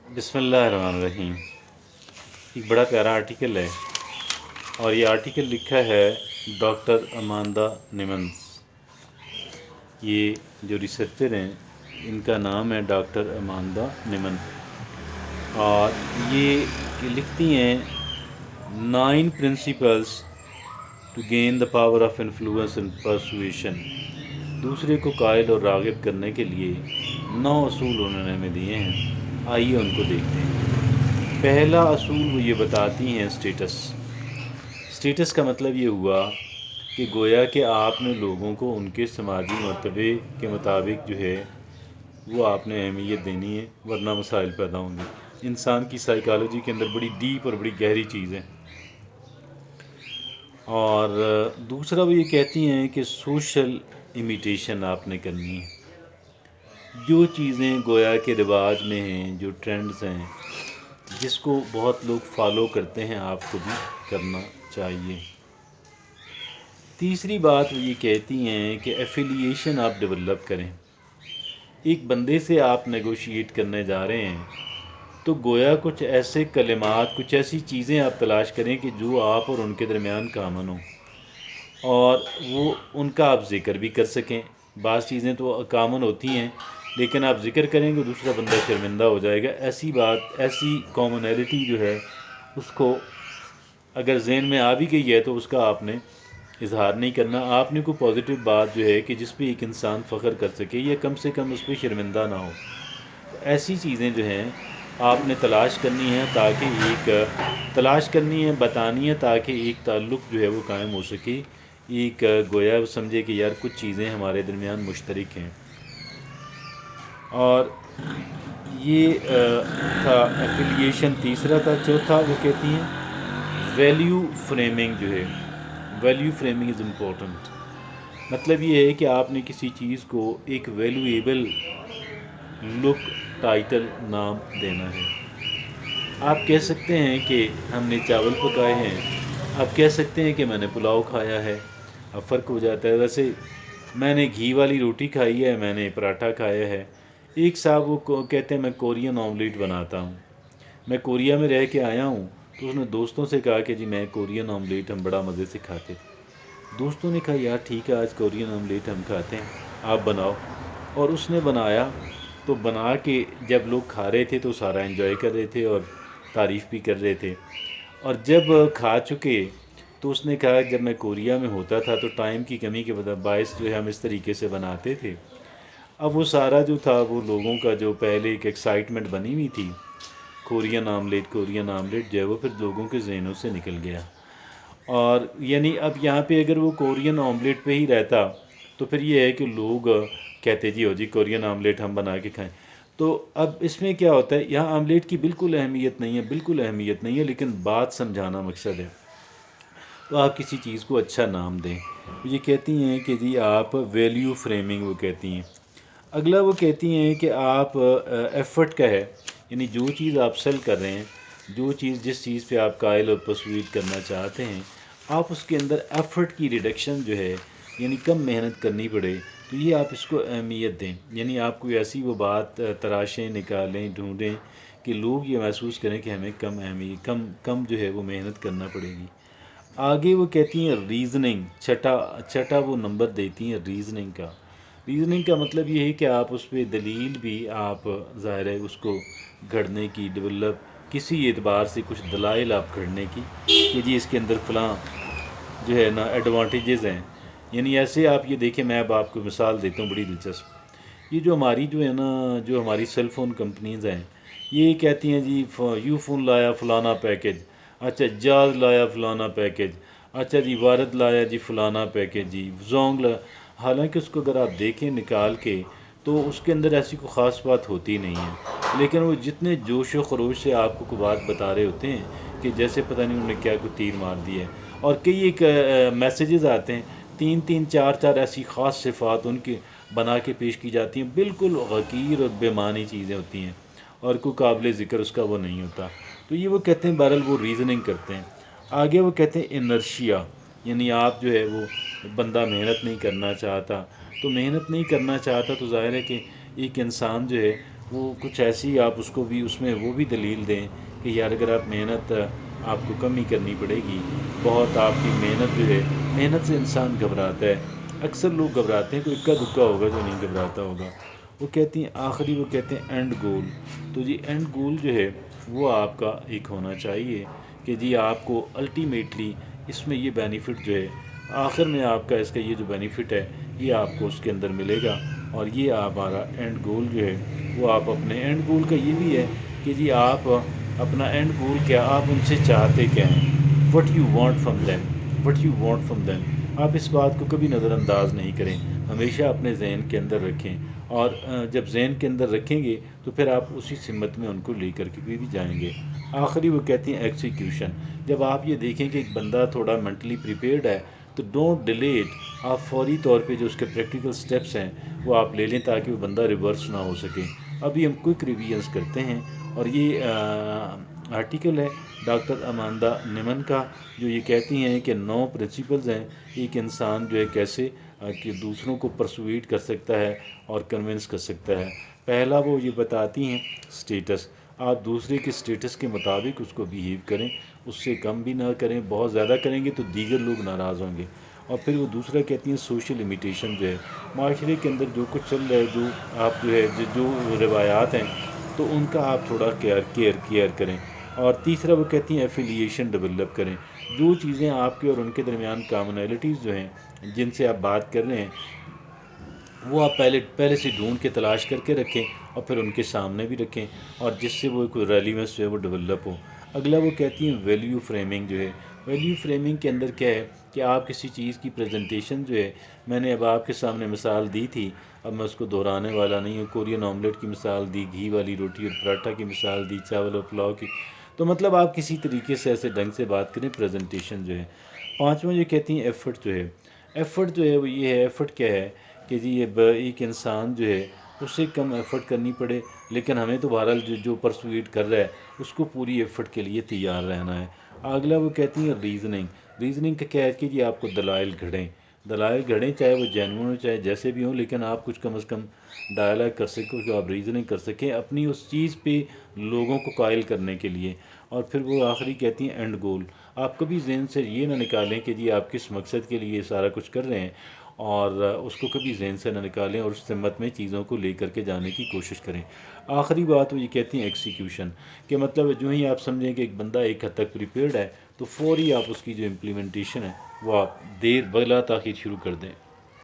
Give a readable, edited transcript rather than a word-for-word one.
بسم اللہ الرحمن الرحیم۔ ایک بڑا پیارا آرٹیکل ہے اور یہ آرٹیکل لکھا ہے ڈاکٹر اماندا نیمنز۔ یہ جو ریسرچر ہیں ان کا نام ہے ڈاکٹر اماندا نیمن، اور یہ لکھتی ہیں 9 principles to gain the power of influence and persuasion. دوسرے کو قائل اور راغب کرنے کے لیے 9 اصول انہوں نے ہمیں دیے ہیں، آئیے ان کو دیکھتے ہیں۔ پہلا اصول وہ یہ بتاتی ہیں اسٹیٹس کا مطلب یہ ہوا کہ گویا کہ آپ نے لوگوں کو ان کے سماجی مرتبے کے مطابق جو ہے وہ آپ نے اہمیت دینی ہے، ورنہ مسائل پیدا ہوں گے۔ انسان کی سائیکالوجی کے اندر بڑی ڈیپ اور بڑی گہری چیز ہے۔ اور دوسرا وہ یہ کہتی ہیں کہ سوشل امیٹیشن آپ نے کرنی ہے، جو چیزیں گویا کے رواج میں ہیں، جو ٹرینڈز ہیں، جس کو بہت لوگ فالو کرتے ہیں، آپ کو بھی کرنا چاہیے۔ تیسری بات وہ یہ کہتی ہیں کہ ایفیلیشن آپ ڈیولپ کریں۔ ایک بندے سے آپ نیگوشیٹ کرنے جا رہے ہیں تو گویا کچھ ایسے کلمات، کچھ ایسی چیزیں آپ تلاش کریں کہ جو آپ اور ان کے درمیان کامن ہوں، اور وہ ان کا آپ ذکر بھی کر سکیں۔ بعض چیزیں تو کامن ہوتی ہیں لیکن آپ ذکر کریں گے دوسرا بندہ شرمندہ ہو جائے گا۔ ایسی بات، ایسی کامنالٹی جو ہے اس کو اگر ذہن میں آ بھی گئی ہے تو اس کا آپ نے اظہار نہیں کرنا۔ آپ نے کوئی پازیٹیو بات جو ہے کہ جس پہ ایک انسان فخر کر سکے یا کم سے کم اس پہ شرمندہ نہ ہو، ایسی چیزیں جو ہیں آپ نے تلاش کرنی ہیں، بتانی ہے تاکہ ایک تعلق جو ہے وہ قائم ہو سکے۔ ایک گویا وہ سمجھے کہ یار کچھ چیزیں ہمارے درمیان مشترک ہیں۔ اور یہ تھا ایفیلیشن، تیسرا تھا۔ چوتھا وہ کہتی ہیں ویلیو فریمنگ جو ہے، ویلیو فریمنگ از امپورٹنٹ۔ مطلب یہ ہے کہ آپ نے کسی چیز کو ایک ویلیویبل لک، ٹائٹل، نام دینا ہے۔ آپ کہہ سکتے ہیں کہ ہم نے چاول پکائے ہیں، آپ کہہ سکتے ہیں کہ میں نے پلاؤ کھایا ہے، اب فرق ہو جاتا ہے۔ ویسے میں نے گھی والی روٹی کھائی ہے، میں نے پراٹھا کھایا ہے۔ ایک صاحب وہ کہتے ہیں میں کورین آملیٹ بناتا ہوں، میں کوریا میں رہ کے آیا ہوں، تو اس نے دوستوں سے کہا کہ جی میں کورین آملیٹ ہم بڑا مزے سے کھاتے تھے۔ دوستوں نے کہا یار ٹھیک ہے آج کورین آملیٹ ہم کھاتے ہیں، آپ بناؤ۔ اور اس نے بنایا، تو بنا کے جب لوگ کھا رہے تھے تو سارا انجوائے کر رہے تھے اور تعریف بھی کر رہے تھے۔ اور جب کھا چکے تو اس نے کہا جب میں کوریا میں ہوتا تھا تو ٹائم کی کمی کے باعث جو ہے ہم اس طریقے سے بناتے تھے۔ اب وہ سارا جو تھا وہ لوگوں کا جو پہلے ایک ایکسائٹمنٹ بنی ہوئی تھی، کورین آملیٹ جو ہے وہ پھر لوگوں کے ذہنوں سے نکل گیا۔ اور یعنی اب یہاں پہ اگر وہ کورین آملیٹ پہ ہی رہتا تو پھر یہ ہے کہ لوگ کہتے جی ہو جی کورین آملیٹ ہم بنا کے کھائیں۔ تو اب اس میں کیا ہوتا ہے، یہاں آملیٹ کی بالکل اہمیت نہیں ہے، لیکن بات سمجھانا مقصد ہے۔ تو آپ کسی چیز کو اچھا نام دیں۔ یہ کہتی ہیں کہ جی آپ ویلیو فریمنگ وہ کہتی ہیں۔ اگلا وہ کہتی ہیں کہ آپ ایفرٹ کا ہے، یعنی جو چیز آپ سیل کر رہے ہیں، جس چیز پہ آپ قائل اور پرسویٹ کرنا چاہتے ہیں، آپ اس کے اندر ایفرٹ کی ریڈکشن جو ہے، یعنی کم محنت کرنی پڑے، تو یہ آپ اس کو اہمیت دیں۔ یعنی آپ کوئی ایسی وہ بات تراشیں، نکالیں، ڈھونڈیں کہ لوگ یہ محسوس کریں کہ ہمیں کم جو ہے وہ محنت کرنا پڑے گی۔ آگے وہ کہتی ہیں ریزننگ، چھٹا وہ نمبر دیتی ہیں ریزننگ کا مطلب یہ ہے کہ آپ اس پہ دلیل بھی آپ ظاہر ہے اس کو گھڑنے کی، ڈیولپ کسی اعتبار سے کچھ دلائل آپ گھڑنے کی کہ جی اس کے اندر فلاں جو ہے نا ایڈوانٹیجز ہیں۔ یعنی ایسے آپ یہ دیکھیں، میں اب آپ کو مثال دیتا ہوں بڑی دلچسپ۔ یہ جو ہماری سیل فون کمپنیز ہیں، یہ کہتی ہیں جی یو فون لایا فلانا پیکج، اچھا جاز لایا فلانا پیکج، اچھا جی وارد لایا جی فلانا پیکج، جی زونگ لایا۔ حالانکہ اس کو اگر آپ دیکھیں نکال کے تو اس کے اندر ایسی کوئی خاص بات ہوتی نہیں ہے، لیکن وہ جتنے جوش و خروش سے آپ کو کوئی بات بتا رہے ہوتے ہیں کہ جیسے پتہ نہیں انہوں نے کیا کوئی تیر مار دی ہے۔ اور کئی ایک میسیجز آتے ہیں، 3 ایسی خاص صفات ان کے بنا کے پیش کی جاتی ہیں، بالکل غیر اور بے معنی چیزیں ہوتی ہیں اور کوئی قابل ذکر اس کا وہ نہیں ہوتا۔ تو یہ وہ کہتے ہیں بہرحال وہ ریزننگ کرتے ہیں۔ آگے وہ کہتے ہیں انرشیا، یعنی آپ جو ہے وہ بندہ محنت نہیں کرنا چاہتا، تو ظاہر ہے کہ ایک انسان جو ہے وہ کچھ ایسی آپ اس کو بھی اس میں وہ بھی دلیل دیں کہ یار اگر آپ محنت آپ کو کم ہی کرنی پڑے گی، بہت آپ کی محنت جو ہے، محنت سے انسان گھبراتا ہے، اکثر لوگ گھبراتے ہیں، کوئی اکا دکا ہوگا جو نہیں گھبراتا ہوگا۔ وہ کہتی ہیں آخری، وہ کہتے ہیں اینڈ گول، تو جی اینڈ گول جو ہے وہ آپ کا ایک ہونا چاہیے کہ جی آپ کو الٹیمیٹلی اس میں یہ بینیفٹ جو ہے، آخر میں آپ کا اس کا یہ جو بینیفٹ ہے یہ آپ کو اس کے اندر ملے گا، اور یہ ہمارا اینڈ گول جو ہے وہ آپ اپنے اینڈ گول کا یہ بھی ہے کہ جی آپ اپنا اینڈ گول کیا، آپ ان سے چاہتے کیا ہیں، what you want from them, what you want from them. آپ اس بات کو کبھی نظر انداز نہیں کریں، ہمیشہ اپنے ذہن کے اندر رکھیں، اور جب ذہن کے اندر رکھیں گے تو پھر آپ اسی سمت میں ان کو لے کر کے بھی جائیں گے۔ آخری وہ کہتی ہیں ایکسیکیوشن، جب آپ یہ دیکھیں کہ ایک بندہ تھوڑا مینٹلی پریپیئرڈ ہے تو ڈونٹ ڈیلے اٹ، آپ فوری طور پہ جو اس کے پریکٹیکل سٹیپس ہیں وہ آپ لے لیں تاکہ وہ بندہ ریورس نہ ہو سکے۔ ابھی ہم کوئک ریویژنس کرتے ہیں، اور یہ آرٹیکل ہے ڈاکٹر اماندا نیمن کا، جو یہ کہتی ہیں کہ 9 پرنسپلز ہیں ایک انسان جو ہے کیسے کہ دوسروں کو پرسویٹ کر سکتا ہے اور کنونس کر سکتا ہے۔ پہلا وہ یہ بتاتی ہیں سٹیٹس، آپ دوسرے کے سٹیٹس کے مطابق اس کو بیہیو کریں، اس سے کم بھی نہ کریں، بہت زیادہ کریں گے تو دیگر لوگ ناراض ہوں گے۔ اور پھر وہ دوسرا کہتی ہیں سوشل امیٹیشن، جو ہے معاشرے کے اندر جو کچھ چل رہا ہے، جو آپ جو ہے جو روایات ہیں تو ان کا آپ تھوڑا کیئر کریں۔ اور تیسرا وہ کہتی ہیں ایفیلیشن ڈیولپ کریں، جو چیزیں آپ کے اور ان کے درمیان کامنالٹیز جو ہیں جن سے آپ بات کر رہے ہیں وہ آپ پہلے سے ڈھونڈ کے تلاش کر کے رکھیں، اور پھر ان کے سامنے بھی رکھیں، اور جس سے وہ کوئی ریلیونس جو ہے وہ ڈیولپ ہو۔ اگلا وہ کہتی ہیں ویلیو فریمنگ، جو ہے ویلیو فریمنگ کے اندر کیا ہے کہ آپ کسی چیز کی پریزنٹیشن جو ہے، میں نے اب آپ کے سامنے مثال دی تھی، اب میں اس کو دہرانے والا نہیں ہوں، کورین آملیٹ کی مثال دی، گھی والی روٹی اور پراٹھا کی مثال دی، چاول اور پلاؤ کی، تو مطلب آپ کسی طریقے سے ایسے ڈھنگ سے بات کریں پریزنٹیشن جو ہے۔ پانچواں یہ کہتی ہیں ایفرٹ، جو ہے ایفرٹ جو ہے وہ یہ ہے، ایفرٹ کیا ہے کہ جی یہ ایک انسان جو ہے اسے کم ایفرٹ کرنی پڑے، لیکن ہمیں تو بہرحال جو پرسویٹ کر رہا ہے اس کو پوری ایفرٹ کے لیے تیار رہنا ہے۔ اگلا وہ کہتی ہیں ریزننگ، ریزننگ کا کیا ہے کہ جی آپ کو دلائل گھڑیں، دلائل گھڑیں، چاہے وہ جینون ہو چاہے جیسے بھی ہوں، لیکن آپ کچھ کم از کم ڈائلاگ کر سکیں کہ آپ ریزننگ کر سکیں اپنی اس چیز پہ لوگوں کو قائل کرنے کے لیے۔ اور پھر وہ آخری کہتی ہیں اینڈ گول، آپ کبھی ذہن سے یہ نہ نکالیں کہ جی آپ کس مقصد کے لیے یہ سارا کچھ کر رہے ہیں، اور اس کو کبھی ذہن سے نہ نکالیں، اور اس سمت میں چیزوں کو لے کر کے جانے کی کوشش کریں۔ آخری بات وہ یہ کہتی ہیں ایکسیکیوشن، کہ مطلب جو ہی آپ سمجھیں کہ ایک بندہ ایک حد تک پریپیئرڈ ہے تو فوری آپ اس کی جو امپلیمنٹیشن ہے وہ آپ دیر بلا تاخیر شروع کر دیں۔